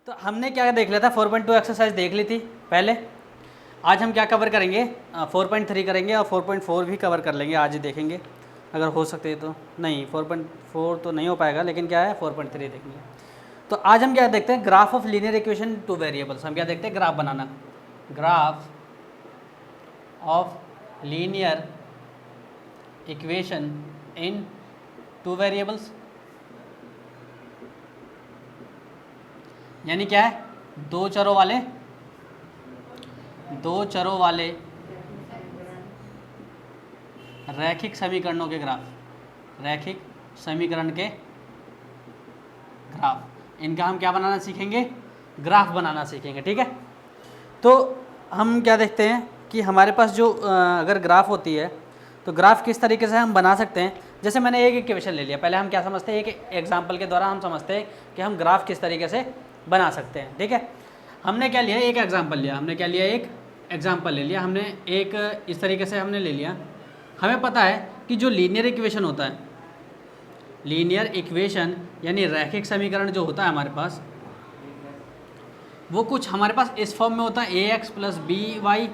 तो हमने क्या देख लिया था, 4.2 एक्सरसाइज देख ली थी पहले। आज हम क्या कवर करेंगे, 4.3 करेंगे और 4.4 भी कवर कर लेंगे, आज ही देखेंगे अगर हो सकते तो। नहीं 4.4 तो नहीं हो पाएगा, लेकिन क्या है 4.3 देखेंगे। तो आज हम क्या देखते हैं, graph of linear equation two variables. हम क्या देखते हैं, graph banana, graph of linear equation in two variables. यानी क्या है, दो चरों वाले रैखिक समीकरणों के ग्राफ, रैखिक समीकरण के ग्राफ, इनका हम क्या बनाना सीखेंगे, ग्राफ बनाना सीखेंगे। ठीक है, तो हम क्या देखते हैं कि हमारे पास जो अगर ग्राफ होती है तो ग्राफ किस तरीके से हम बना सकते हैं। जैसे मैंने एक इक्वेशन ले लिया, पहले हम क्या समझते हैं, एक एग्जाम्पल के द्वारा हम समझते हैं कि हम ग्राफ किस तरीके से बना सकते हैं। ठीक है, हमने क्या लिया, एक एग्जाम्पल लिया, हमने क्या लिया, एक एग्जाम्पल ले लिया, हमने एक इस तरीके से हमने ले लिया। हमें पता है कि जो लीनियर इक्वेशन होता है, लीनियर इक्वेशन यानी रैखिक समीकरण जो होता है हमारे पास, वो कुछ हमारे पास इस फॉर्म में होता है, ए एक्स प्लस बी वाई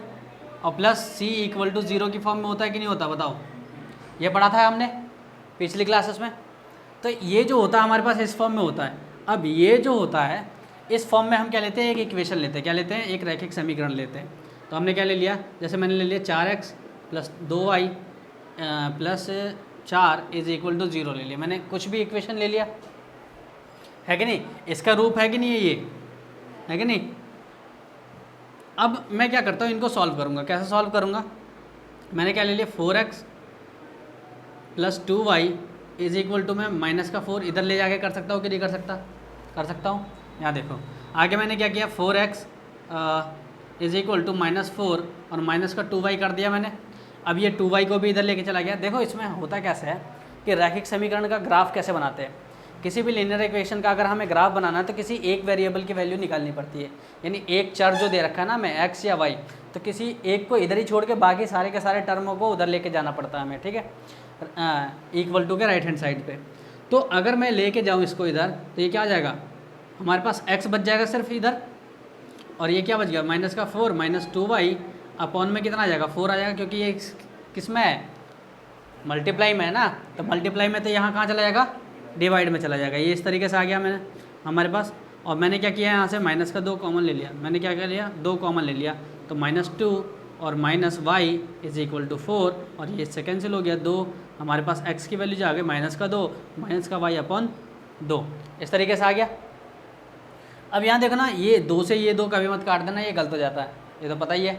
और प्लस सी इक्वल टू 0 की फॉर्म में होता है कि नहीं होता, बताओ। ये पढ़ा था हमने पिछली क्लासेस में। तो ये जो होता है हमारे पास इस फॉर्म में होता है। अब ये जो होता है इस फॉर्म में हम क्या लेते हैं, एक इक्वेशन लेते हैं, क्या लेते हैं, एक रैखिक समीकरण लेते हैं। तो हमने क्या ले लिया, जैसे मैंने ले लिया 4x plus 2y plus 4 is equal to 0 ले लिया। मैंने कुछ भी इक्वेशन ले लिया, है कि नहीं, इसका रूप है कि नहीं, ये है कि नहीं। अब मैं क्या करता हूँ, इनको सॉल्व करूँगा। कैसे सॉल्व करूँगा, मैंने क्या ले लिया, 4x plus 2y is equal to, मैं माइनस का 4 इधर ले जाके कर सकता हूँ कि नहीं कर सकता, कर सकता हूँ। यहाँ देखो आगे मैंने क्या किया, 4x इज इक्वल टू -4 और माइनस का 2y कर दिया मैंने। अब ये 2y को भी इधर लेके चला गया। देखो इसमें होता कैसे है कि रैखिक समीकरण का ग्राफ कैसे बनाते हैं। किसी भी लीनियर इक्वेशन का अगर हमें ग्राफ बनाना है तो किसी एक वेरिएबल की वैल्यू निकालनी पड़ती है। यानी एक चर जो दे रखा है ना हमें, x या y, तो किसी एक को इधर ही छोड़ के बाकी सारे के सारे टर्मों को उधर लेके जाना पड़ता है हमें। ठीक है, इक्वल टू के राइट हैंड साइड पे। तो अगर मैं लेके जाऊँ इसको इधर, तो ये क्या आ जाएगा, हमारे पास x बच जाएगा सिर्फ इधर, और ये क्या बच गया, माइनस का 4 माइनस 2y अपॉन में कितना आ जाएगा, 4 आ जाएगा, क्योंकि ये किस में है, मल्टीप्लाई में है ना। तो मल्टीप्लाई में तो यहाँ कहाँ चला जाएगा, डिवाइड में चला जाएगा। ये इस तरीके से आ गया मैंने हमारे पास। और मैंने क्या किया, यहाँ से माइनस का 2 कॉमन ले लिया। मैंने क्या कर लिया, 2 कॉमन ले लिया, तो -2 और minus Y is equal to 4, और ये से कैंसिल हो गया 2। हमारे पास x की वैल्यू जो आ गई -2 माइनस का y अपॉन 2, इस तरीके से आ गया। अब यहाँ देखो ना, ये 2 से ये 2 कभी मत काट देना, ये गलत हो जाता है, ये तो पता ही है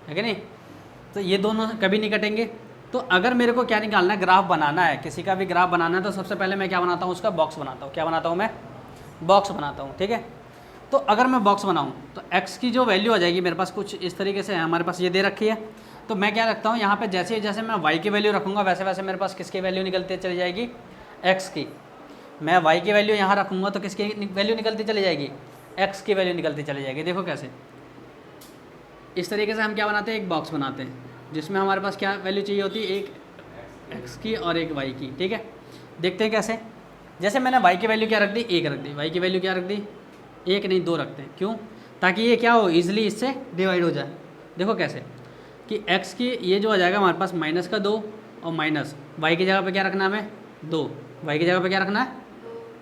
कि नहीं। तो ये दोनों कभी नहीं कटेंगे। तो अगर मेरे को क्या निकालना है, ग्राफ बनाना है, किसी का भी ग्राफ बनाना है, तो सबसे पहले मैं क्या बनाता हूँ, उसका बॉक्स बनाता हूँ। क्या बनाता हूँ मैं, बॉक्स बनाता हूँ। ठीक है, तो अगर मैं बॉक्स बनाऊँ तो x की जो वैल्यू आ जाएगी मेरे पास कुछ इस तरीके से है, हमारे पास ये दे रखी है। तो मैं क्या रखता हूँ यहाँ पे, जैसे जैसे मैं y की वैल्यू रखूँगा वैसे वैसे मेरे पास किसकी वैल्यू निकलती चली जाएगी, x की। मैं y की वैल्यू यहाँ रखूँगा तो किसकी वैल्यू निकलती चली जाएगी, x की वैल्यू निकलती चली जाएगी। देखो कैसे, इस तरीके से हम क्या बनाते हैं, एक बॉक्स बनाते हैं जिसमें हमारे पास क्या वैल्यू चाहिए होती है, एक x की और एक y की। ठीक है, देखते हैं कैसे। जैसे मैंने y की वैल्यू क्या रख दी, 1 रख दी, y की वैल्यू क्या रख दी, 1 नहीं 2 रखते हैं। क्यों, ताकि ये क्या हो, ईजिली इससे डिवाइड हो जाए। देखो कैसे कि x की ये जो आ जाएगा हमारे पास माइनस का 2 और माइनस y की जगह पे क्या रखना है हमें, 2, y की जगह पे क्या रखना है,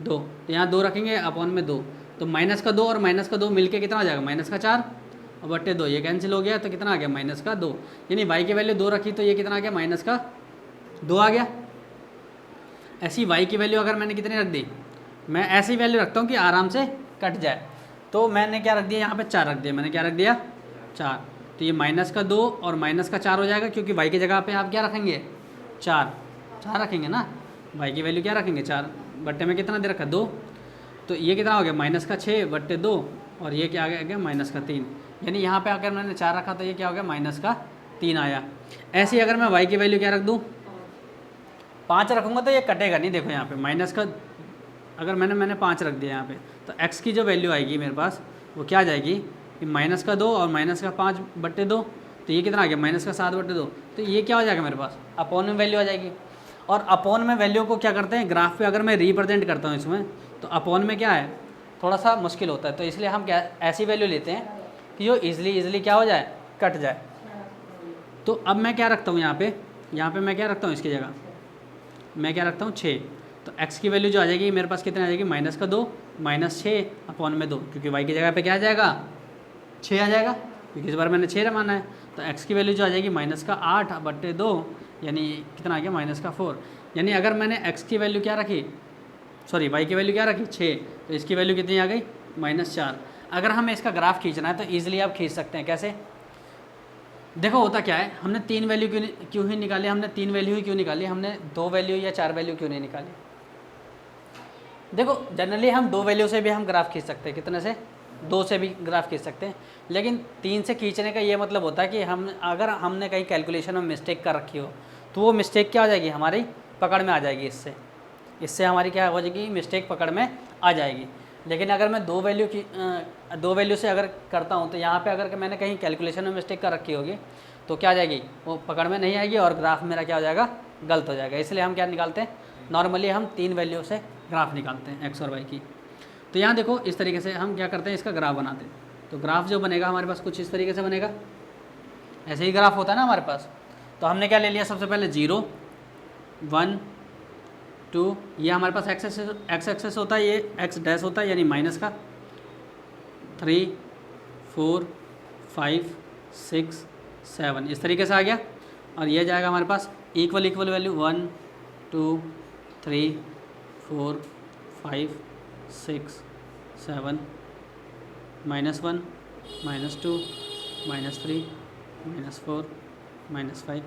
2। तो यहाँ 2 रखेंगे अपॉन में 2, तो माइनस का 2 और माइनस का 2 मिलके कितना आ जाएगा, माइनस का 4 और बट्टे 2, ये कैंसिल हो गया, तो कितना आ गया, माइनस का 2। यानी y की वैल्यू 2 रखी तो ये कितना आ गया, माइनस का 2 आ गया। ऐसी y की वैल्यू अगर मैंने कितनी रख दी, मैं ऐसी वैल्यू रखता हूँ कि आराम से कट जाए। तो मैंने क्या रख दिया, यहाँ पे 4 रख दिया, मैंने क्या रख दिया, 4। तो ये माइनस का 2 और माइनस का 4 हो जाएगा, क्योंकि y की जगह पे आप क्या रखेंगे, 4 रखेंगे ना, y की वैल्यू क्या रखेंगे, 4 बट्टे में कितना दे रखा, 2। तो ये कितना हो गया, माइनस का 6 बट्टे 2, और ये क्या आ गया, माइनस का 3। यानी यहाँ पे अगर मैंने 4 रखा तो ये क्या हो गया, माइनस का 3 आया। ऐसे ही अगर मैं y की वैल्यू क्या रख दूँ, 5 रखूँगा तो ये कटेगा नहीं। देखो यहाँ पे माइनस का, अगर मैंने 5 रख दिया यहाँ पे, तो x की जो वैल्यू आएगी मेरे पास वो क्या आ जाएगी कि माइनस का 2 और माइनस का 5 बट्टे 2, तो ये कितना आ गया, माइनस का 7 बट्टे 2। तो ये क्या हो जाएगा मेरे पास, अपॉन में वैल्यू आ जाएगी। और अपॉन में वैल्यू को क्या करते हैं, ग्राफ पे अगर मैं रिप्रेजेंट करता हूँ इसमें, तो अपॉन में क्या है, थोड़ा सा मुश्किल होता है, तो इसलिए हम क्या ऐसी वैल्यू लेते हैं कि जो ईजिली क्या हो जाए, कट जाए। तो अब मैं क्या रखता हूँ यहाँ पे मैं क्या रखता हूँ इसकी जगह, मैं क्या रखता हूँ 6। तो x की वैल्यू जो आ जाएगी मेरे पास कितने आ जाएगी, -2 -6 अपॉन में 2, क्योंकि y की जगह पे क्या आ जाएगा, 6 आ जाएगा, क्योंकि इस बार मैंने 6 माना है। तो x की वैल्यू जो आ जाएगी -8/2, यानी कितना आ गया, -4। यानी अगर मैंने x की वैल्यू क्या रखी, सॉरी y की वैल्यू क्या रखी 6, तो इसकी वैल्यू कितनी आ गई, -4। अगर हमें इसका ग्राफ खींचना है तो ईजिली आप खींच सकते हैं। कैसे, देखो होता क्या है, हमने 3 वैल्यू क्यों ही निकाली, हमने 3 वैल्यू ही क्यों निकाली, हमने 2 वैल्यू या 4 वैल्यू क्यों नहीं निकाली। देखो जनरली हम 2 वैल्यू से भी हम ग्राफ खींच सकते हैं, कितने से, 2 से भी ग्राफ खींच सकते हैं, लेकिन 3 से खींचने का ये मतलब होता है कि अगर हमने कहीं कैलकुलेशन में मिस्टेक कर रखी हो तो वो मिस्टेक क्या हो जाएगी, हमारी पकड़ में आ जाएगी, इससे हमारी क्या हो जाएगी, मिस्टेक पकड़ में आ जाएगी। लेकिन अगर मैं 2 वैल्यू से अगर करता हूँ तो यहाँ पे अगर मैंने कहीं कैलकुलेशन में मिस्टेक कर रखी होगी तो क्या आ जाएगी, वो पकड़ में नहीं आएगी और ग्राफ मेरा क्या हो जाएगा, गलत हो जाएगा। इसलिए हम क्या निकालते हैं, नॉर्मली हम 3 वैल्यू से ग्राफ निकालते हैं x और y की। तो यहाँ देखो इस तरीके से हम क्या करते हैं, इसका ग्राफ बनाते हैं। तो ग्राफ जो बनेगा हमारे पास कुछ इस तरीके से बनेगा, ऐसे ही ग्राफ होता है ना हमारे पास। तो हमने क्या ले लिया, सबसे पहले 0 1 2, ये हमारे पास एक्स एक्सेस होता है, ये x डैश होता है यानी माइनस का, 3 4 5 6 7 इस तरीके से आ गया। और ये जाएगा हमारे पास इक्वल वैल्यू 1 2 3 4 5 6 7 -1 -2 -3 -4 -5,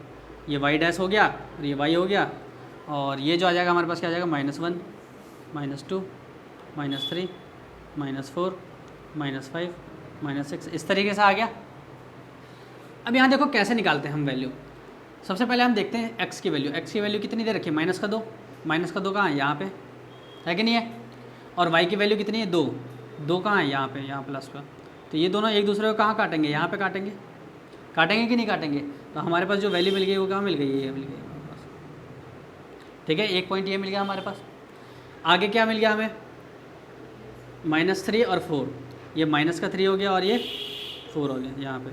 ये y डैश हो गया और ये y हो गया। और ये जो आ जाएगा हमारे पास क्या आ जाएगा, -1 -2 -3 -4 -5 -6 इस तरीके से आ गया। अब यहाँ देखो कैसे निकालते हैं हम वैल्यू। सबसे पहले हम देखते हैं x की वैल्यू कितनी दे रखी है, -2 कहाँ है, यहाँ पे है कि नहीं है। और y की वैल्यू कितनी है, 2 कहाँ है, यहाँ पे, यहाँ प्लस पर। तो ये दोनों एक दूसरे को कहाँ काटेंगे, यहाँ पे काटेंगे कि नहीं काटेंगे। तो हमारे पास जो वैल्यू मिल गई वो कहाँ मिल गई, ये मिल गई हमारे पास, ठीक है, 1 पॉइंट ये मिल गया हमारे पास। आगे क्या मिल गया हमें, -3 और 4, ये -3 हो गया और ये 4 हो गया। यहाँ पे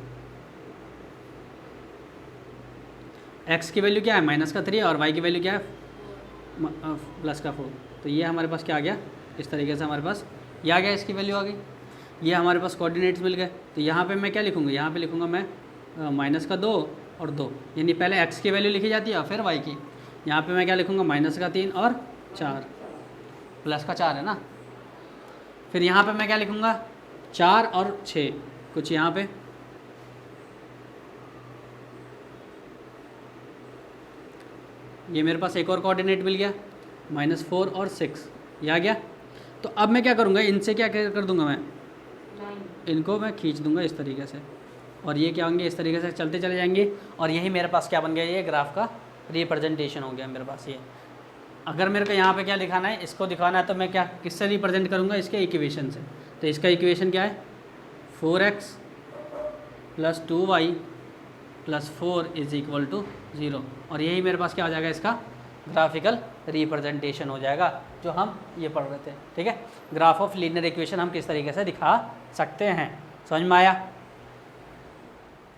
x की वैल्यू क्या है, -3 और y की वैल्यू क्या है, +4। तो ये हमारे पास क्या आ गया, इस तरीके से हमारे पास ये आ गया, इसकी वैल्यू आ गई। ये हमारे पास कोऑर्डिनेट्स मिल गए। तो यहाँ पे मैं क्या लिखूँगा, यहाँ पे लिखूँगा मैं -2 और 2, यानी पहले x की वैल्यू लिखी जाती है और फिर y की। यहाँ पे मैं क्या लिखूँगा, -3 और 4, +4 है ना। फिर यहाँ पे मैं क्या लिखूँगा, 4 और 6 कुछ यहाँ पे, ये मेरे पास एक और कोऑर्डिनेट मिल गया, -4 और 6 ये आ गया। तो अब मैं क्या करूँगा, इनसे क्या कर दूँगा, मैं इनको मैं खींच दूँगा इस तरीके से, और ये क्या होंगे, इस तरीके से चलते चले जाएंगे। और यही मेरे पास क्या बन गया, ये ग्राफ का रिप्रेजेंटेशन हो गया मेरे पास। ये अगर मेरे को यहाँ पे क्या दिखाना है, इसको दिखाना है तो मैं क्या किससे रिप्रेजेंट करूँगा, इसके इक्वेशन से। तो इसका इक्वेशन क्या है, 4x + 2y + 4 = 0। और यही मेरे पास क्या हो जाएगा, इसका ग्राफिकल रिप्रेजेंटेशन हो जाएगा, जो हम ये पढ़ रहे थे। ठीक है, ग्राफ ऑफ लीनियर इक्वेशन हम किस तरीके से दिखा सकते हैं, समझ में आया।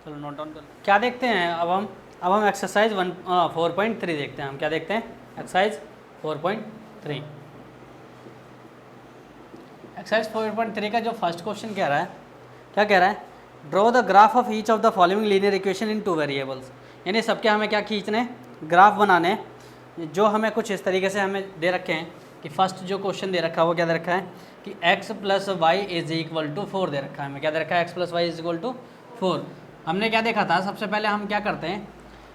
चलो नोट डाउन कर, क्या देखते हैं अब हम एक्सरसाइज 4.3 देखते हैं। हम क्या देखते हैं, एक्सरसाइज 4.3। एक्सरसाइज 4.3 का जो फर्स्ट क्वेश्चन कह रहा है, क्या कह रहा है, draw the graph of each of the following linear equation in 2 variables. यानी सबके हमें क्या खींचने, ग्राफ बनाने, जो हमें कुछ इस तरीके से हमें दे रखे हैं कि फर्स्ट जो क्वेश्चन दे रखा है वो क्या दे रखा है कि x + y = 4 दे रखा है। हमें क्या दे रखा है, x + y = 4। हमने क्या देखा था, सबसे पहले हम क्या करते हैं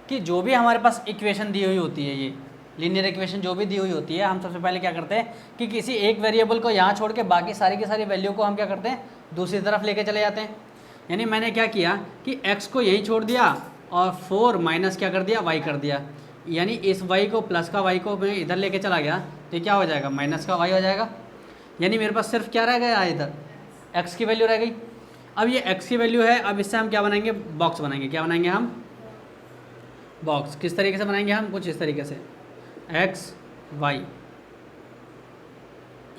कि जो भी हमारे पास इक्वेशन दी हुई होती है, ये लीनियर इक्वेशन जो भी दी हुई होती है, हम सबसे पहले क्या करते हैं कि किसी एक वेरिएबल को यहाँ छोड़ के बाकी सारी की सारी वैल्यू को हम क्या करते हैं, दूसरी तरफ लेके चले जाते हैं। यानी मैंने क्या किया कि x को यहीं छोड़ दिया और 4 माइनस क्या कर दिया, y कर दिया। यानी इस y को प्लस का y को मैं इधर लेके चला गया तो क्या हो जाएगा, माइनस का y हो जाएगा। यानी मेरे पास सिर्फ क्या रह गया, इधर x की वैल्यू रह गई। अब ये x की वैल्यू है, अब इससे हम क्या बनाएंगे, बॉक्स बनाएंगे। क्या बनाएंगे हम, बॉक्स। किस तरीके से बनाएंगे हम, कुछ इस तरीके से x y,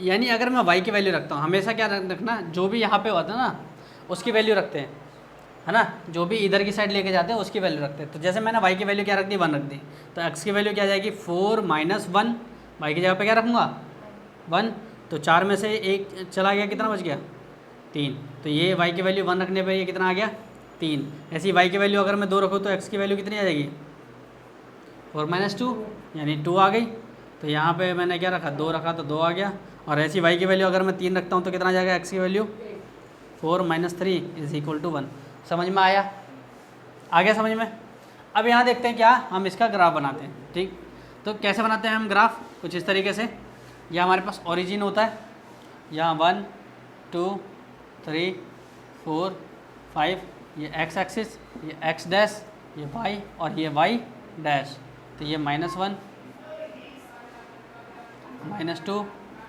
यानी अगर मैं y की वैल्यू रखता हूँ, हमेशा क्या रखना, जो भी यहाँ पे होता है ना उसकी वैल्यू रखते हैं, है ना, जो भी इधर की साइड लेके जाते हैं उसकी वैल्यू रखते हैं। तो जैसे मैंने y की वैल्यू क्या रख दी, 1 रख दी, तो x की वैल्यू क्या जाएगी 4 - 1, y की जगह पे क्या रखूँगा 1, तो 4 में से 1 चला गया, कितना बच गया 3, तो ये y की वैल्यू 1 रखने पे ये कितना आ गया 3। ऐसी y की वैल्यू अगर मैं 2 रखूँ तो x की वैल्यू कितनी आ जाएगी 4 - 2 यानी 2 आ गई। तो यहाँ पे मैंने क्या रखा 2 रखा तो 2 आ गया। और ऐसी y की वैल्यू अगर मैं 3 रखता हूँ तो कितना आ जाएगा x की वैल्यू 4 - 3 = 1। समझ में आया, आ गया समझ में। अब यहाँ देखते हैं क्या, हम इसका ग्राफ बनाते हैं। ठीक, तो कैसे बनाते हैं हम ग्राफ, कुछ इस तरीके से। यह हमारे पास ओरिजिन होता है, यहाँ 1 2 3 4 5, ये x एक्सिस, ये x डैश, ये y और ये y डैश। तो ये -1 -2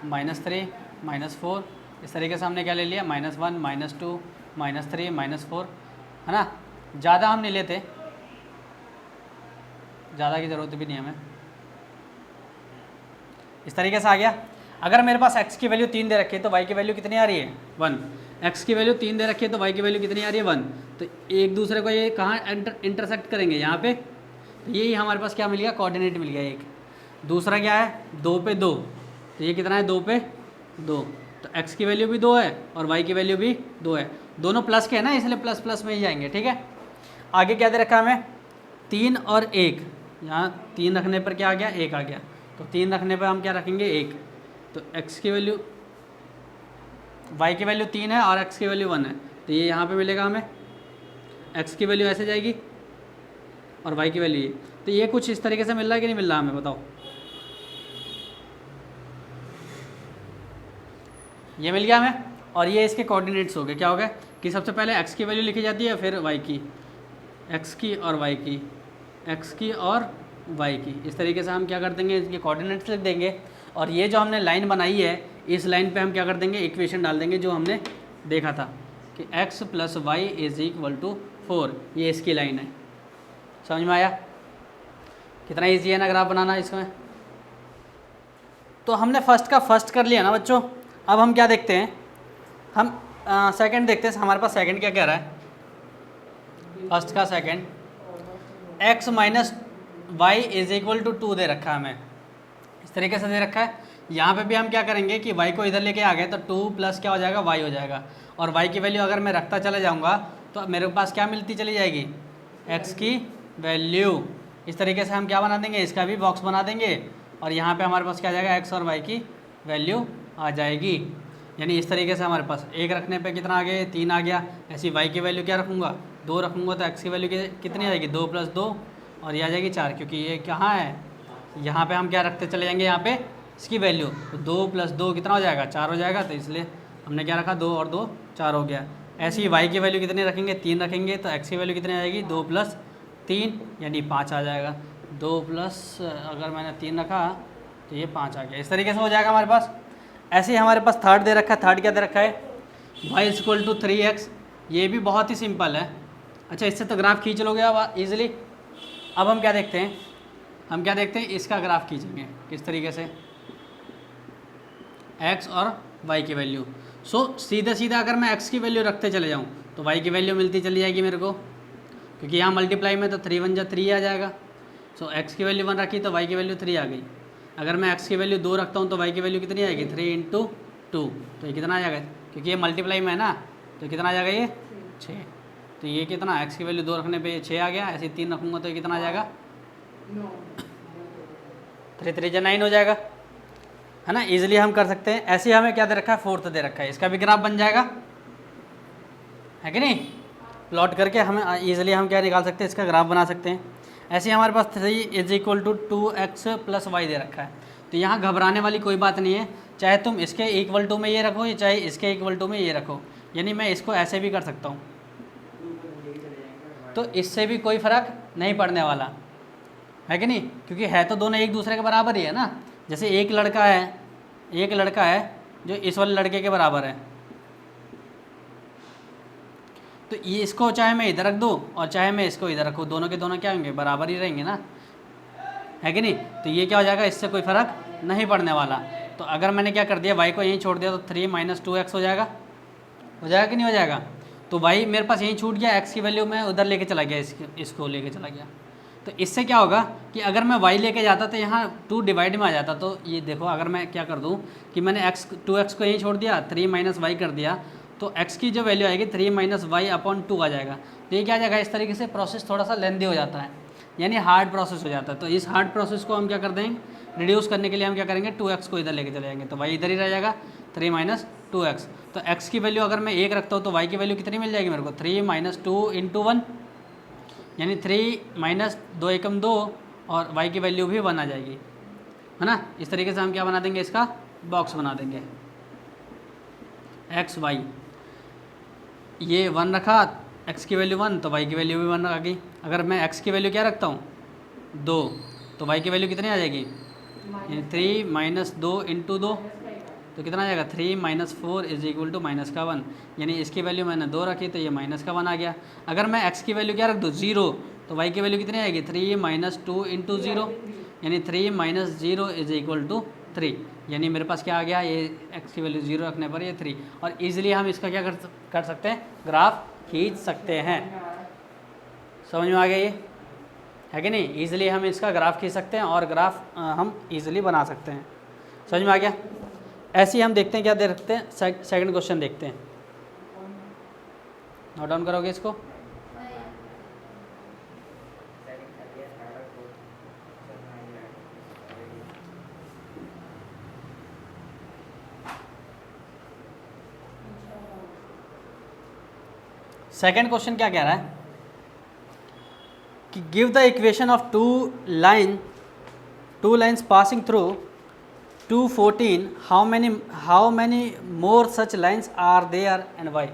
-3 -4, इस तरीके से हमने क्या ले लिया -1 -2 -3 -4, है ना। ज़्यादा हम नहीं लेते, ज़्यादा की ज़रूरत भी नहीं हमें। इस तरीके से आ गया। अगर मेरे पास x की वैल्यू 3 दे रखी है तो y की वैल्यू कितनी आ रही है 1। x की वैल्यू 3 दे रखी है तो y की वैल्यू कितनी आ रही है 1। तो एक दूसरे को ये कहाँ इंटरसेक्ट करेंगे, यहाँ पे। तो यही हमारे पास क्या मिल गया, कोऑर्डिनेट मिल गया एक। दूसरा क्या है 2 पे 2, तो ये कितना है 2 पे 2, तो x की वैल्यू भी 2 है और y की वैल्यू भी 2 है। दोनों प्लस के हैं ना, इसलिए प्लस प्लस में ही जाएंगे। ठीक है, आगे क्या दे रखा हमें 3 और 1, यहाँ 3 रखने पर क्या आ गया 1 आ गया, तो 3 रखने पर हम क्या रखेंगे 1। तो x की वैल्यू, y की वैल्यू 3 है और x की वैल्यू 1 है, तो ये यहाँ पे मिलेगा हमें, x की वैल्यू ऐसे जाएगी और y की वैल्यू ये। तो ये कुछ इस तरीके से मिल रहा है कि नहीं मिल रहा हमें, बताओ। ये मिल गया हमें। और ये इसके कोऑर्डिनेट्स हो गए, क्या हो गए कि सबसे पहले x की वैल्यू लिखी जाती है, फिर y की, x की और y की, x की और y की। इस तरीके से हम क्या कर देंगे, इसके कोऑर्डिनेट्स लिख देंगे। और ये जो हमने लाइन बनाई है, इस लाइन पे हम क्या कर देंगे, इक्वेशन डाल देंगे जो हमने देखा था कि x + y = 4, ये इसकी लाइन है। समझ में आया, कितना ईजी है ना ग्राफ बनाना इसमें। तो हमने फर्स्ट का फर्स्ट कर लिया ना बच्चों। अब हम क्या देखते हैं, हम सेकंड देखते हैं। हमारे पास सेकंड क्या कह रहा है, फर्स्ट का सेकंड, x - y = 2 दे रखा है हमें, इस तरीके से दे रखा है। यहाँ पे भी हम क्या करेंगे कि y को इधर लेके आ गए तो 2 प्लस क्या हो जाएगा y हो जाएगा। और y की वैल्यू अगर मैं रखता चला जाऊँगा तो मेरे पास क्या मिलती चली जाएगी, x की वैल्यू। इस तरीके से हम क्या बना देंगे, इसका भी बॉक्स बना देंगे और यहाँ पे हमारे पास क्या आ जाएगा, x और y की वैल्यू आ जाएगी। यानी इस तरीके से हमारे पास 1 रखने पे कितना आ गया, 3 आ गया। ऐसी y की वैल्यू क्या रखूँगा, 2 रखूँगा तो x की वैल्यू कितनी आएगी, 2 + 2 और ये आ जाएगी 4, क्योंकि ये कहाँ है, यहाँ पे हम क्या रखते चले जाएंगे, यहाँ पे इसकी वैल्यू। तो 2 + 2 कितना हो जाएगा, 4 हो जाएगा। तो इसलिए हमने क्या रखा, 2 और 2 4 हो गया। ऐसे ही y की वैल्यू कितनी रखेंगे, 3 रखेंगे तो x की वैल्यू कितनी आएगी, 2 + 3 यानी 5 आ जाएगा। 2 प्लस अगर मैंने 3 रखा तो ये 5 आ गया। इस तरीके से हो जाएगा हमारे पास। ऐसे ही हमारे पास थर्ड दे रखा है। थर्ड क्या दे रखा है, y = 3x। ये भी बहुत ही सिंपल है। अच्छा, इससे तो ग्राफ खींच लोगे अब ईजिली। अब हम क्या देखते हैं, हम क्या देखते हैं, इसका ग्राफ खींचेंगे किस तरीके से, x और y की वैल्यू। सीधा सीधा अगर मैं x की वैल्यू रखते चले जाऊँ तो y की वैल्यू मिलती चली जाएगी मेरे को, क्योंकि यहाँ मल्टीप्लाई में तो 3 × 1 = 3 आ जाएगा। x की वैल्यू 1 रखी तो y की वैल्यू 3 आ गई। अगर मैं x की वैल्यू 2 रखता हूँ तो y की वैल्यू कितनी आएगी, 3 × 2, तो ये कितना आ जाएगा, क्योंकि ये मल्टीप्लाई में है ना, तो कितना आ जाएगा, ये 6। तो ये कितना, x की वैल्यू 2 रखने पे 6 आ गया। ऐसे 3 रखूँगा तो ये कितना आ जाएगा, 3 × 3 = 9 हो जाएगा, है ना। ईजिली हम कर सकते हैं। ऐसे ही हमें क्या दे रखा है, फोर्थ दे रखा है, इसका भी ग्राफ बन जाएगा, है कि नहीं। प्लॉट करके हमें ईजिली हम क्या निकाल सकते हैं, इसका ग्राफ बना सकते हैं। ऐसे ही हमारे पास 3 = 2x + y दे रखा है। तो यहाँ घबराने वाली कोई बात नहीं है, चाहे तुम इसके इक्वल टू में ये रखो या चाहे इसके इक्वल टू में ये रखो। यानी मैं इसको ऐसे भी कर सकता हूँ, तो इससे भी कोई फ़र्क नहीं पड़ने वाला, है कि नहीं, क्योंकि है तो दोनों एक दूसरे के बराबर ही है ना। जैसे एक लड़का है जो इस वाले लड़के के बराबर है, तो ये इसको चाहे मैं इधर रख दूँ और चाहे मैं इसको इधर रखूँ, दोनों के दोनों क्या होंगे, बराबर ही रहेंगे ना, है कि नहीं। तो ये क्या हो जाएगा, इससे कोई फ़र्क नहीं पड़ने वाला। तो अगर मैंने क्या कर दिया, y को यहीं छोड़ दिया तो 3 माइनस 2x हो जाएगा कि नहीं हो जाएगा। तो y मेरे पास यहीं छूट गया, x की वैल्यू मैं उधर लेके चला गया, इसको लेके चला गया। तो इससे क्या होगा कि अगर मैं y लेके जाता तो यहाँ 2 डिवाइड में आ जाता। तो ये देखो, अगर मैं क्या कर दूँ कि मैंने 2x को यहीं छोड़ दिया, 3 माइनस वाई कर दिया, तो x की जो वैल्यू आएगी 3 माइनस वाई अपॉन 2 आ जाएगा। तो ये क्या आ जाएगा, इस तरीके से प्रोसेस थोड़ा सा लेंदी हो जाता है, यानी हार्ड प्रोसेस हो जाता है। तो इस हार्ड प्रोसेस को हम क्या कर देंगे, रिड्यूस करने के लिए हम क्या करेंगे, 2x को इधर लेके चले जाएंगे, तो y इधर ही रह जाएगा 3 माइनस 2x। तो x की वैल्यू अगर मैं 1 रखता हूँ तो y की वैल्यू कितनी मिल जाएगी मेरे को, 3 माइनस 2 इंटू 1, यानी 3 माइनस 2 एकम 2, और y की वैल्यू भी 1 आ जाएगी, है ना। इस तरीके से हम क्या बना देंगे, इसका बॉक्स बना देंगे। x y, ये 1 रखा, x की वैल्यू 1 तो y की वैल्यू भी 1 आ गई। अगर मैं x की वैल्यू क्या रखता हूँ, 2, तो y की वैल्यू कितनी आ जाएगी, 3 माइनस 2 इंटू 2, तो कितना आ जाएगा, 3 minus 4 is equal to minus का 1, यानी इसकी वैल्यू मैंने 2 रखी तो ये माइनस का 1 आ गया। अगर मैं x की वैल्यू क्या रख दूँ, 0, तो y की वैल्यू कितनी आएगी, 3 माइनस 2 इंटू 0, यानी 3 माइनस 0 इज इक्वल टू 3, यानी मेरे पास क्या आ गया, ये x की वैल्यू 0 रखने पर ये 3। और ईजिली हम इसका क्या कर सकते हैं, ग्राफ खींच सकते हैं। समझ में आ गया ये, है कि नहीं। ईजिली हम इसका ग्राफ खींच सकते हैं और ग्राफ हम ईजिली बना सकते हैं। समझ में आ गया। ऐसे ही हम देखते हैं, क्या दे रखते हैं, सेकंड क्वेश्चन देखते हैं। नोट डाउन करोगे इसको। सेकंड क्वेश्चन क्या कह रहा है कि give the equation of two lines passing through 214, how many more such lines are there and why.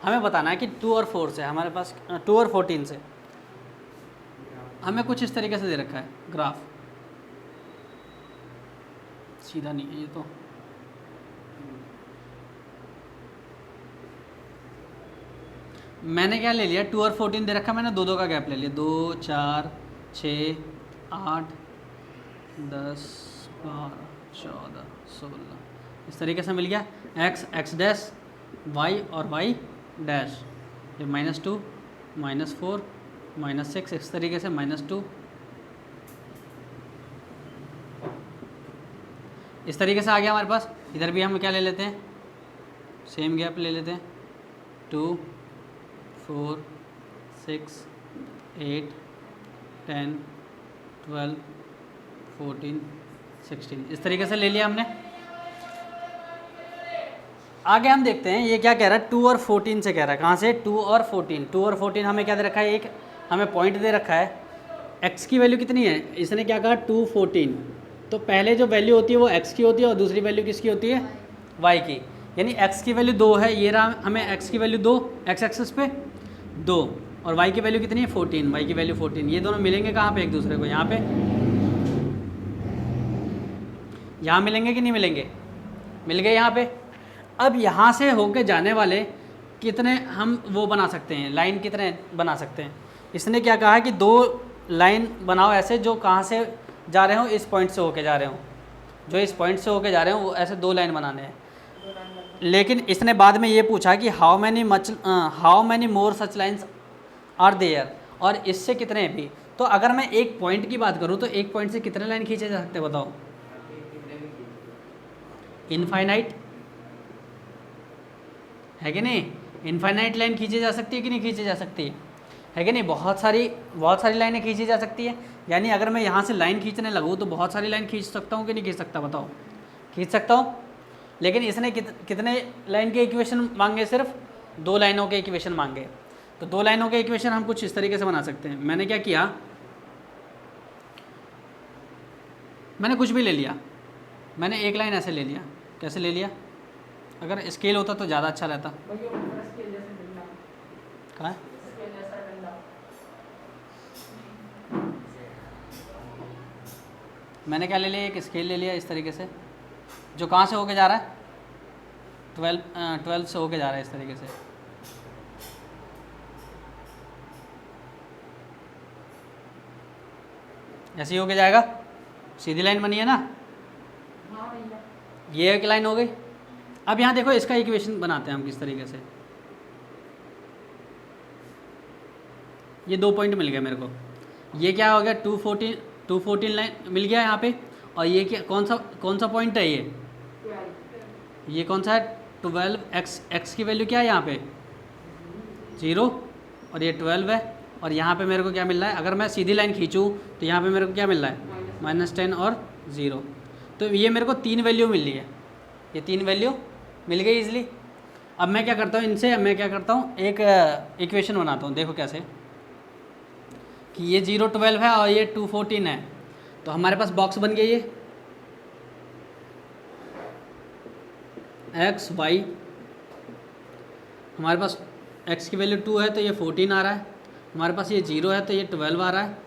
हमें बताना है कि 2 और 4 से, हमारे पास 2 और 14 से हमें कुछ इस तरीके से दे रखा है ग्राफ, सीधा नहीं है ये तो। मैंने क्या ले लिया, 2 और 14 दे रखा, मैंने 2-2 का गैप ले लिया, 2 4 6 8 10 12 14 16, इस तरीके से मिल गया। x डैश y और y डैश, ये -2 -4 -6, इस तरीके से -2, इस तरीके से आ गया हमारे पास। इधर भी हम क्या ले लेते हैं, सेम गैप ले लेते हैं, 2 4 6 8 10 12 14 16, इस तरीके से ले लिया हमने। आगे हम देखते हैं ये क्या कह रहा है, 2 और 14 से कह रहा है। कहाँ से, 2 और 14। 2 और 14 हमें क्या दे रखा है, एक हमें पॉइंट दे रखा है, x की वैल्यू कितनी है, इसने क्या कहा 2 14, तो पहले जो वैल्यू होती है वो x की होती है और दूसरी वैल्यू किसकी होती है, y की। यानी x की वैल्यू 2 है, ये रहा हमें x की वैल्यू 2, x एक्सिस पे 2, और y की वैल्यू कितनी है 14, y की वैल्यू 14। ये दोनों मिलेंगे कहाँ पे एक दूसरे को, यहाँ पे, यहाँ मिलेंगे कि नहीं मिलेंगे, मिल गए यहाँ पे। अब यहाँ से होके जाने वाले कितने हम वो बना सकते हैं, लाइन कितने बना सकते हैं। इसने क्या कहा है कि 2 लाइन बनाओ ऐसे, जो कहाँ से जा रहे हो, इस पॉइंट से होके जा रहे हो, जो इस पॉइंट से होके जा रहे हो वो ऐसे 2 लाइन बनाने हैं। लेकिन इसने बाद में ये पूछा कि how many more such lines are there, और इससे कितने भी। तो अगर मैं एक पॉइंट की बात करूँ तो एक पॉइंट से कितने लाइन खींचे जा सकते हैं बताओ, इनफाइनाइट, है कि नहीं। इनफाइनाइट लाइन खींची जा सकती है कि नहीं खींची जा सकती है कि नहीं। बहुत सारी लाइनें खींची जा सकती है। यानी अगर मैं यहाँ से लाइन खींचने लगूँ तो बहुत सारी लाइन खींच सकता हूँ कि नहीं खींच सकता, बताओ। खींच सकता हूँ। लेकिन इसने कितने लाइन के इक्वेशन मांगे, सिर्फ 2 लाइनों के इक्वेशन मांगे। तो 2 लाइनों के इक्वेशन हम कुछ इस तरीके से बना सकते हैं। मैंने क्या किया, मैंने कुछ भी ले लिया, मैंने एक लाइन ऐसे ले लिया। कैसे ले लिया, अगर स्केल होता तो ज़्यादा अच्छा रहता। कहाँ है, मैंने क्या ले लिया, एक स्केल ले लिया इस तरीके से, जो कहाँ से होके जा रहा है, 12 से होके जा रहा है इस तरीके से। ऐसे ही होके जाएगा, सीधी लाइन बनी है ना। ये एक लाइन हो गई। अब यहाँ देखो इसका इक्वेशन बनाते हैं हम किस तरीके से। ये 2 पॉइंट मिल गया मेरे को, ये क्या हो गया 214 लाइन मिल गया यहाँ पे, और ये क्या कौन सा पॉइंट है ये कौन सा है 12, x की वैल्यू क्या है यहाँ पे 0, और ये 12 है, और यहाँ पे मेरे को क्या मिल रहा है, अगर मैं सीधी लाइन खींचूँ तो यहाँ पे मेरे को क्या मिल रहा है -10 और 0। तो ये मेरे को 3 वैल्यू मिल रही है, ये 3 वैल्यू मिल गई इजली। अब मैं क्या करता हूँ, इनसे मैं क्या करता हूँ एक इक्वेशन बनाता हूँ। देखो कैसे कि ये 0 12 है और ये 214 है, तो हमारे पास बॉक्स बन गई ये x y, हमारे पास x की वैल्यू 2 है तो ये 14 आ रहा है, हमारे पास ये 0 है तो ये 12 आ रहा है,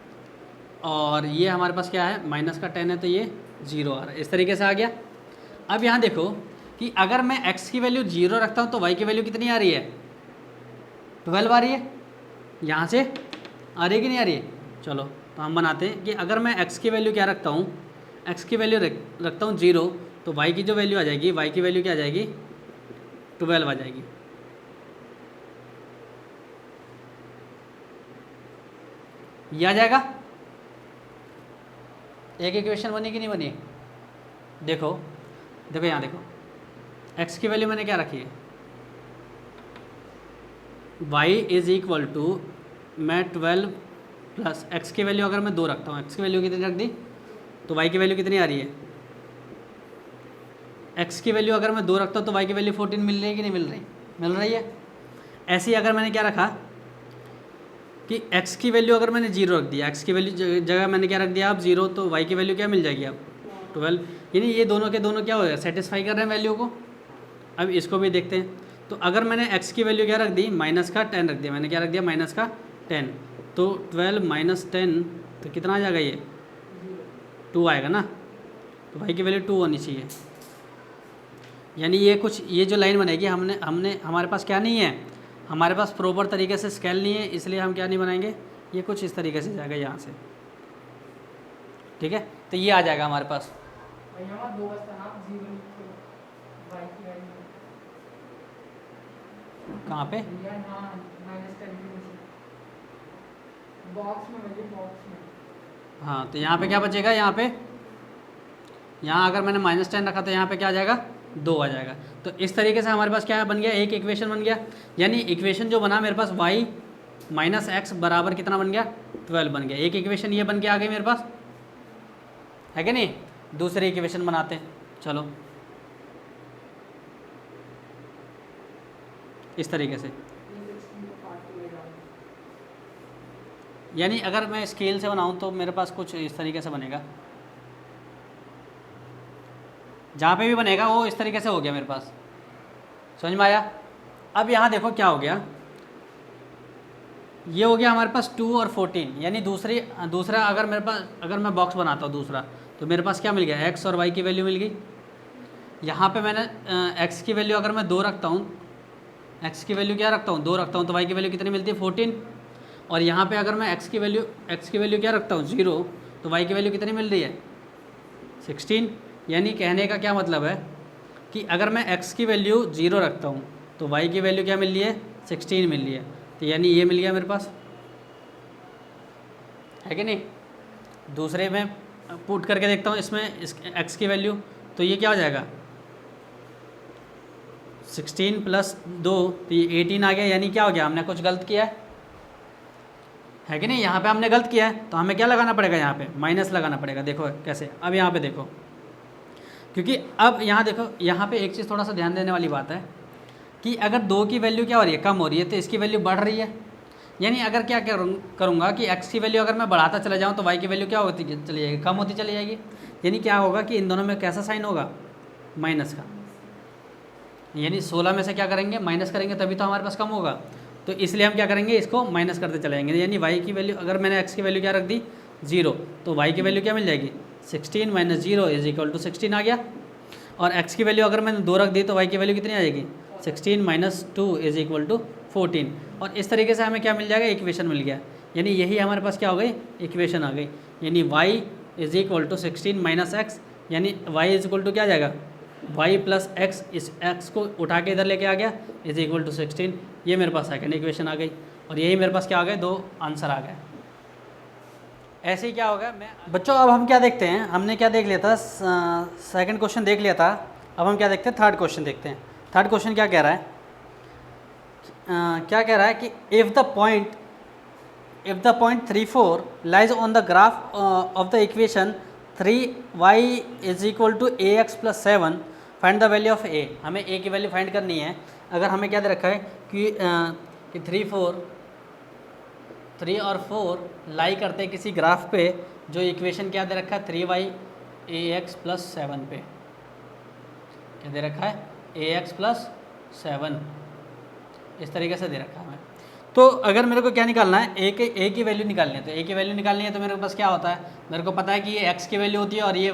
और ये हमारे पास क्या है -10 है तो ये 0 आ रहा है। इस तरीके से आ गया। अब यहाँ देखो कि अगर मैं x की वैल्यू 0 रखता हूँ तो y की वैल्यू कितनी आ रही है 12 आ रही है, यहाँ से आ रही है कि नहीं आ रही है। चलो तो हम बनाते हैं कि अगर मैं x की वैल्यू क्या रखता हूँ, x की वैल्यू रखता हूँ 0, तो y की जो वैल्यू आ जाएगी, y की वैल्यू क्या आ जाएगी 12 आ जाएगी। ये आ जाएगा। एक इक्वेशन बनी कि नहीं बनी, देखो यहाँ देखो x की वैल्यू मैंने क्या रखी है, y इज इक्वल टू मैं 12 प्लस x की वैल्यू अगर मैं 2 रखता हूँ, x की वैल्यू कितनी रख दी तो y की वैल्यू कितनी आ रही है, x की वैल्यू अगर मैं 2 रखता हूँ तो y की वैल्यू 14 मिल रही है कि नहीं मिल रही है। ऐसे ही अगर मैंने क्या रखा कि x की वैल्यू अगर मैंने 0 रख दिया, x की वैल्यू जगह मैंने क्या रख दिया आप 0, तो y की वैल्यू क्या मिल जाएगी आप 12, यानी ये दोनों के दोनों क्या हो गया सेटिस्फाई कर रहे हैं वैल्यू को। अब इसको भी देखते हैं, तो अगर मैंने x की वैल्यू क्या रख दी -10 रख दिया, मैंने क्या रख दिया -10, तो 12 -10 तो कितना आ जाएगा ये 2 आएगा ना, तो y की वैल्यू 2 होनी चाहिए। यानी ये जो लाइन बनेगी हमारे पास क्या नहीं है, हमारे पास प्रॉपर तरीके से स्केल नहीं है, इसलिए हम क्या नहीं बनाएंगे, ये कुछ इस तरीके से जाएगा यहाँ से, ठीक है। तो ये आ जाएगा हमारे पास। कहाँ पे बॉक्स में। हाँ, तो यहाँ पे क्या बचेगा, यहाँ अगर मैंने -10 रखा तो यहाँ पे क्या आ जाएगा 2 आ जाएगा। तो इस तरीके से हमारे पास क्या बन गया, एक इक्वेशन बन गया। यानी इक्वेशन जो बना मेरे पास y -x बराबर कितना बन गया 12 बन गया। एक इक्वेशन ये बन के आ गई मेरे पास, है कि नहीं। दूसरी इक्वेशन बनाते हैं, चलो इस तरीके से। यानी अगर मैं स्केल से बनाऊं तो मेरे पास कुछ इस तरीके से बनेगा, जहाँ पे भी बनेगा वो इस तरीके से हो गया मेरे पास, समझ में आया। अब यहाँ देखो क्या हो गया, ये हो गया हमारे पास 2 और 14। यानी दूसरा अगर मैं बॉक्स बनाता हूँ दूसरा, तो मेरे पास क्या मिल गया, x और y की वैल्यू मिल गई। यहाँ पे मैंने x की वैल्यू अगर मैं 2 रखता हूँ, x की वैल्यू क्या रखता हूँ 2 रखता हूँ, तो y की वैल्यू कितनी मिलती है 14। और यहाँ पे अगर मैं x की वैल्यू क्या रखता हूँ 0, तो y की वैल्यू कितनी मिल रही है 16। यानी कहने का क्या मतलब है कि अगर मैं x की वैल्यू 0 रखता हूँ तो y की वैल्यू क्या मिल रही है 16 मिल रही है। तो यानी ये मिल गया मेरे पास, है कि नहीं। दूसरे में पुट करके देखता हूँ इसमें x की वैल्यू, तो ये क्या हो जाएगा 16 + 2 तो ये 18 आ गया। यानी क्या हो गया, हमने कुछ गलत किया है कि नहीं। यहाँ पे हमने गलत किया है तो हमें क्या लगाना पड़ेगा, यहाँ पे माइनस लगाना पड़ेगा। देखो कैसे, अब यहाँ पे देखो, क्योंकि अब यहाँ देखो, यहाँ पे एक चीज़ थोड़ा सा ध्यान देने वाली बात है कि अगर 2 की वैल्यू क्या हो रही है कम हो रही है, तो इसकी वैल्यू बढ़ रही है। यानी अगर क्या करूँगा कि x की वैल्यू अगर मैं बढ़ाता चला जाऊँ तो y की वैल्यू क्या होती चली जाएगी, कम होती चली जाएगी। यानी क्या होगा कि इन दोनों में कैसा साइन होगा, माइनस का। यानी 16 में से क्या करेंगे, माइनस करेंगे, तभी तो हमारे पास कम होगा। तो इसलिए हम क्या करेंगे, इसको माइनस करते चले जाएंगे। यानी y की वैल्यू, अगर मैंने x की वैल्यू क्या रख दी 0, तो y की वैल्यू क्या मिल जाएगी 16 - 0 = 16 आ गया। और x की वैल्यू अगर मैंने 2 रख दी तो y की वैल्यू कितनी आ जाएगी 16 - 2 = 14। और इस तरीके से हमें क्या मिल जाएगा, इक्वेशन मिल गया। यानी यही हमारे पास क्या हो गई, इक्वेशन आ गई। यानी y = 16 - x, यानी y = क्या आ जाएगा वाई प्लस एक्स, इस एक्स को उठा के इधर लेके आ गया, इज इक्वल टू 16। ये मेरे पास सेकंड इक्वेशन आ गई और यही मेरे पास क्या आ गए, 2 आंसर आ गए। ऐसे ही क्या होगा मैं बच्चों, अब हम क्या देखते हैं, हमने क्या देख लिया था, सेकंड क्वेश्चन देख लिया था, अब हम क्या देखते हैं, थर्ड क्वेश्चन देखते हैं। थर्ड क्वेश्चन क्या कह रहा है, क्या कह रहा है कि if the point 3, 4 lies on the graph of the equation 3y is equal to ax plus 7, find the value of a। हमें a की वैल्यू फाइंड करनी है। अगर हमें क्या दे रखा है कि 3 और 4 लाई करते हैं किसी ग्राफ पे, जो इक्वेशन क्या दे रखा है, 3y ax प्लस 7 पे, क्या दे रखा है, ax प्लस 7, इस तरीके से दे रखा है हमें। तो अगर मेरे को क्या निकालना है, ए की वैल्यू निकालनी है, तो ए की वैल्यू निकालनी है तो मेरे पास क्या होता है, मेरे को पता है कि ये x की वैल्यू होती है और ये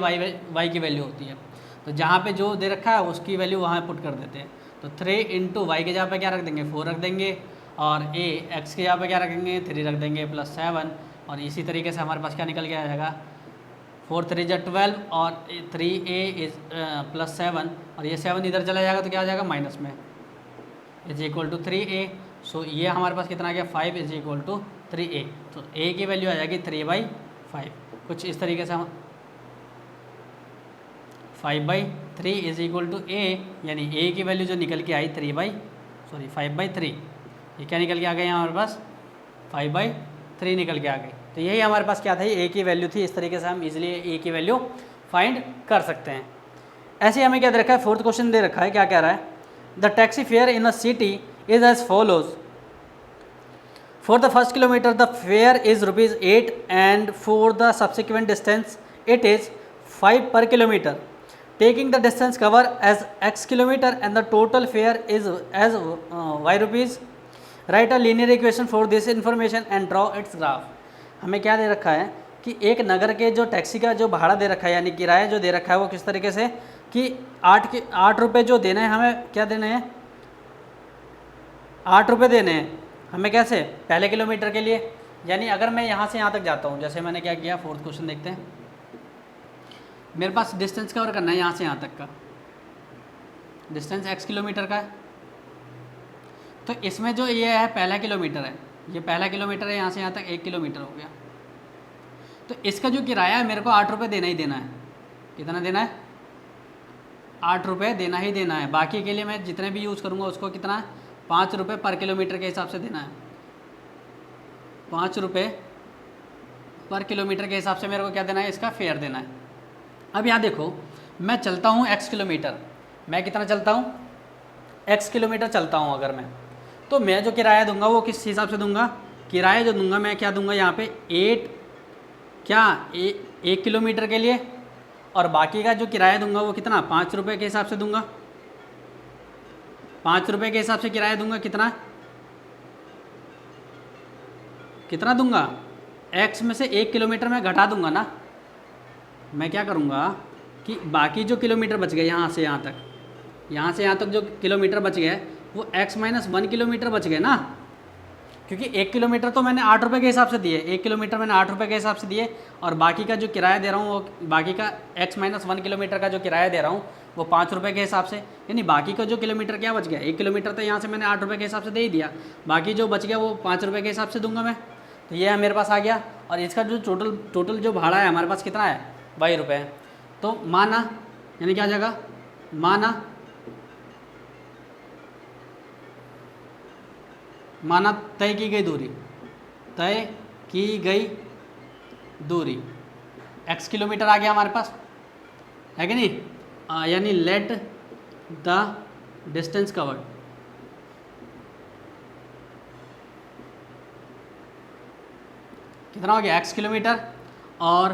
y की वैल्यू होती है। तो जहाँ पे जो दे रखा है उसकी वैल्यू वहाँ पुट कर देते हैं। तो 3 इंटू वाई के जगह पे क्या रख देंगे, 4 रख देंगे, और a x के जगह पे क्या रखेंगे, 3 रख देंगे प्लस 7, और इसी तरीके से हमारे पास क्या निकल के आ जाएगा, 4 3 जा 12 और 3a इज प्लस 7, और ये 7 इधर चला जाएगा तो क्या आ जाएगा माइनस में, इज इक्वल टू 3a। सो ये हमारे पास कितना आ गया, 5 इज इक्वल टू 3a। तो a की वैल्यू आ जाएगी 3/5, कुछ इस तरीके से हम 5/3 इज इक्वल टू a, यानी a की वैल्यू जो निकल के आई 5/3, ये क्या निकल के आ गया हमारे पास, 5/3 निकल के आ गई। तो यही हमारे पास क्या था, a की वैल्यू थी। इस तरीके से हम इजीली a की वैल्यू फाइंड कर सकते हैं। ऐसे ही हमें क्या दे रखा है, फोर्थ क्वेश्चन दे रखा है, क्या कह रहा है, the taxi fair in a city is as follows. For the first kilometer the fare is ₹8 and for the subsequent distance it is 5 per kilometer. Taking the distance cover as x kilometer and the total fare is as y rupees. Write a linear equation for this information and draw its graph. हमें क्या दे रखा है कि एक नगर के जो taxi का जो भाड़ा दे रखा है, यानी किराया जो दे रखा है, वो किस तरीके से कि 8 रुपये जो देना है, हमें क्या देने हैं, 8 रुपये देने हैं हमें, कैसे, पहले किलोमीटर के लिए। यानी अगर मैं यहाँ से यहाँ तक जाता हूँ, जैसे मैंने क्या किया, फोर्थ क्वेश्चन देखते हैं, मेरे पास डिस्टेंस कवर करना है यहाँ से यहाँ तक का, डिस्टेंस x किलोमीटर का है। तो इसमें जो ये है पहला किलोमीटर है, ये पहला किलोमीटर है, यहाँ से यहाँ तक 1 किलोमीटर हो गया। तो इसका जो किराया है मेरे को 8 रुपये देना ही देना है। कितना देना है, 8 रुपये देना ही देना है। बाकी के लिए मैं जितने भी यूज़ करूँगा उसको कितना है, 5 रुपये पर किलोमीटर के हिसाब से देना है। 5 रुपये पर किलोमीटर के हिसाब से मेरे को क्या देना है, इसका फेयर देना है। अब यहाँ देखो, मैं चलता हूँ x किलोमीटर, मैं कितना चलता हूँ, x किलोमीटर चलता हूँ अगर मैं, तो मैं जो किराया दूंगा वो किस हिसाब से दूंगा, किराया जो दूंगा मैं क्या दूंगा यहाँ पे 1 किलोमीटर के लिए, और बाकी का जो किराया दूंगा वो कितना, 5 रुपये के हिसाब से दूंगा। 5 रुपये के हिसाब से किराया दूंगा, कितना दूंगा, x में से 1 किलोमीटर में घटा दूंगा ना। मैं क्या करूंगा कि बाकी जो किलोमीटर बच गए यहाँ से यहाँ तक जो किलोमीटर बच गए वो x माइनस 1 किलोमीटर बच गए ना, क्योंकि 1 किलोमीटर तो मैंने 8 रुपये के हिसाब से दिए, 1 किलोमीटर मैंने 8 रुपये के हिसाब से दिए, और बाकी का जो किराया दे रहा हूँ वो बाकी का x माइनस 1 किलोमीटर का जो किराया दे रहा हूँ वो 5 रुपये के हिसाब से, यानी बाकी का जो किलोमीटर क्या बच गया, 1 किलोमीटर तो यहाँ से मैंने 8 रुपये के हिसाब से दे ही दिया, बाकी जो बच गया वो 5 रुपये के हिसाब से दूंगा मैं। तो ये मेरे पास आ गया, और इसका जो टोटल जो भाड़ा है हमारे पास कितना है, 22 रुपये। तो माना, यानी क्या आ जाएगा, माना तय की गई दूरी x किलोमीटर आ गया हमारे पास, है कि नहीं, यानी लेट द डिस्टेंस कवर्ड, कितना हो गया, x किलोमीटर, और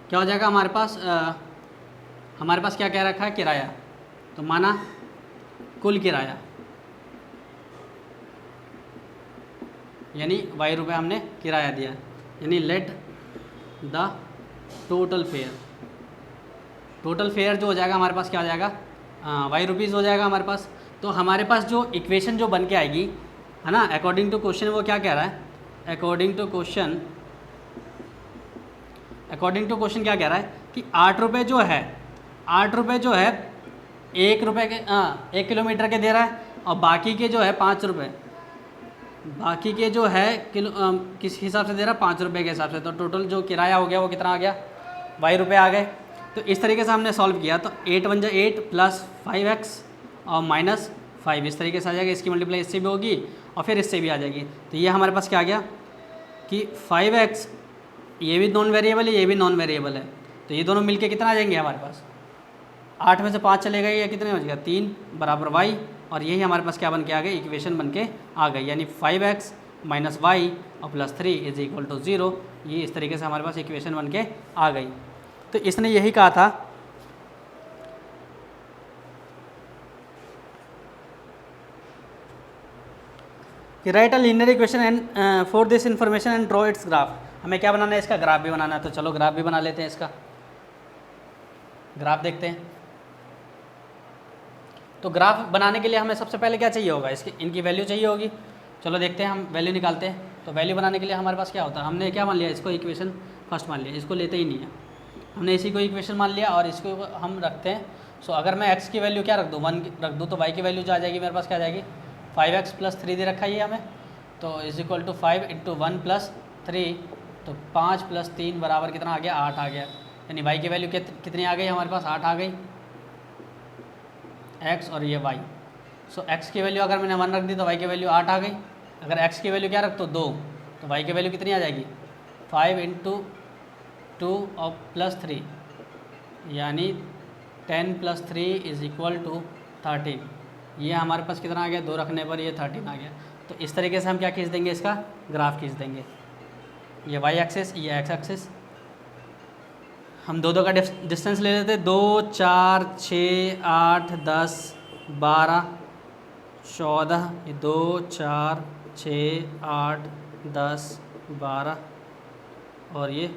क्या हो जाएगा हमारे पास क्या कह रखा है, किराया। तो माना कुल किराया, यानी 22 रुपये हमने किराया दिया, यानी लेट द टोटल फेयर जो हो जाएगा हमारे पास क्या आ जाएगा, 22 रुपीज़ हो जाएगा हमारे पास। तो हमारे पास जो इक्वेशन जो बन के आएगी है ना, अकॉर्डिंग टू क्वेश्चन, वो क्या कह रहा है, अकॉर्डिंग टू क्वेश्चन क्या कह रहा है कि 8 रुपये जो है 1 रुपये के 1 किलोमीटर के दे रहा है, और बाकी के जो है 5 रुपये, बाकी के जो है किस हिसाब से दे रहा है, 5 रुपये के हिसाब से। तो टोटल जो किराया हो गया वो कितना आ गया, y रुपये आ गए। तो इस तरीके से हमने सॉल्व किया। तो 8 × 8 प्लस 5x और माइनस 5 इस तरीके से आ जाएगा। इसकी मल्टीप्लाई इससे भी होगी और फिर इससे भी आ जाएगी। तो ये हमारे पास क्या आ गया कि 5x, ये भी नॉन वेरिएबल है, ये भी नॉन वेरिएबल है, तो ये दोनों मिलके कितना आ जाएंगे हमारे पास, 8 में से 5 चलेगा, ये कितने बच गया 3 बराबर y, और यही हमारे पास क्या बन के आ गई, इक्वेशन बन के आ गई। यानी 5x माइनस वाई और प्लस 3 इज इक्वल टू 0। ये इस तरीके से हमारे पास इक्वेशन बन के आ गई। तो इसने यही कहा था कि right a linear equation and for this information and draw it's graph. हमें क्या बनाना है, इसका ग्राफ भी बनाना है। तो चलो ग्राफ भी बना लेते हैं, इसका ग्राफ देखते हैं। तो ग्राफ बनाने के लिए हमें सबसे पहले क्या चाहिए होगा, इसकी इनकी वैल्यू चाहिए होगी। चलो देखते हैं, हम वैल्यू निकालते हैं। तो वैल्यू बनाने के लिए हमारे पास क्या होता है, हमने क्या मान लिया, इसको इक्वेशन फर्स्ट मान लिया, इसको लेते ही नहीं है, हमने इसी को इक्वेशन मान लिया और इसको हम रखते हैं। सो अगर मैं x की वैल्यू क्या रख दूँ, 1 रख दूँ, तो y की वैल्यू जो आ जाएगी मेरे पास क्या आ जाएगी, 5x प्लस 3 दे रखा है ये हमें। तो इज इक्वल टू 5 × 1 प्लस 3, तो 5 प्लस 3 बराबर कितना आ गया, 8 आ गया। यानी y की वैल्यू कितनी आ गई हमारे पास, 8 आ गई, x और ये y। सो x की वैल्यू अगर मैंने 1 रख दी तो y की वैल्यू 8 आ गई। अगर x की वैल्यू क्या रख तो 2, तो y की वैल्यू कितनी आ जाएगी, 5 × 2 और प्लस 3, यानी 10 प्लस 3 इज इक्वल टू 13। ये हमारे पास कितना आ गया, 2 रखने पर ये 13 आ गया। तो इस तरीके से हम क्या खींच देंगे, इसका ग्राफ खींच देंगे। ये y एक्सिस, ये x एक्सिस, हम दो का डिस्टेंस ले लेते, 2 4 6 8 10 12 14, ये 2 4 6 8 10 12 और ये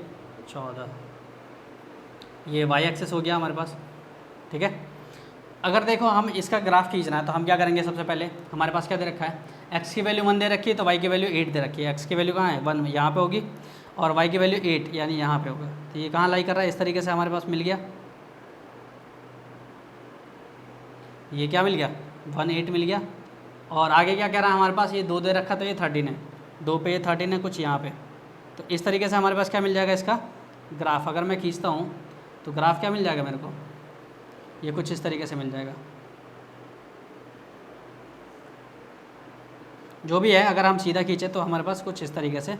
14, ये y एक्सिस हो गया हमारे पास। ठीक है, अगर देखो हम इसका ग्राफ खींचना है तो हम क्या करेंगे, सबसे पहले हमारे पास क्या दे रखा है, x की वैल्यू 1 दे रखी है, तो y की वैल्यू 8 दे रखी है। x की वैल्यू कहाँ है, 1 यहाँ पे होगी, और y की वैल्यू 8 यानी यहाँ पे होगा। तो ये कहाँ लाई कर रहा है, इस तरीके से हमारे पास मिल गया, ये क्या मिल गया, 1 8 मिल गया। और आगे क्या कह रहा है हमारे पास, ये 2 दे रखा, तो ये 13 है, 2 पे ये 13 है, कुछ यहाँ पे। तो इस तरीके से हमारे पास क्या मिल जाएगा, इसका ग्राफ अगर मैं खींचता हूँ तो ग्राफ क्या मिल जाएगा मेरे को, ये कुछ इस तरीके से मिल जाएगा। जो भी है, अगर हम सीधा खींचे तो हमारे पास कुछ इस तरीके से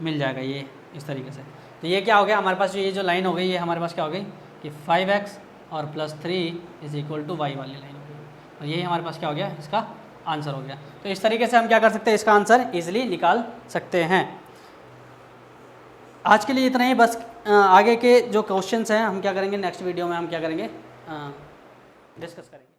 मिल जाएगा, ये इस तरीके से। तो ये क्या हो गया हमारे पास, ये जो लाइन हो गई, ये हमारे पास क्या हो गई कि 5x और plus 3 is equal to y वाली लाइन हो गई। और यही हमारे पास क्या हो गया, इसका आंसर हो गया। तो इस तरीके से हम क्या कर सकते हैं, इसका आंसर ईजिली निकाल सकते हैं। आज के लिए इतना ही बस। आगे के जो क्वेश्चंस हैं हम क्या करेंगे, नेक्स्ट वीडियो में हम क्या करेंगे, डिस्कस करेंगे।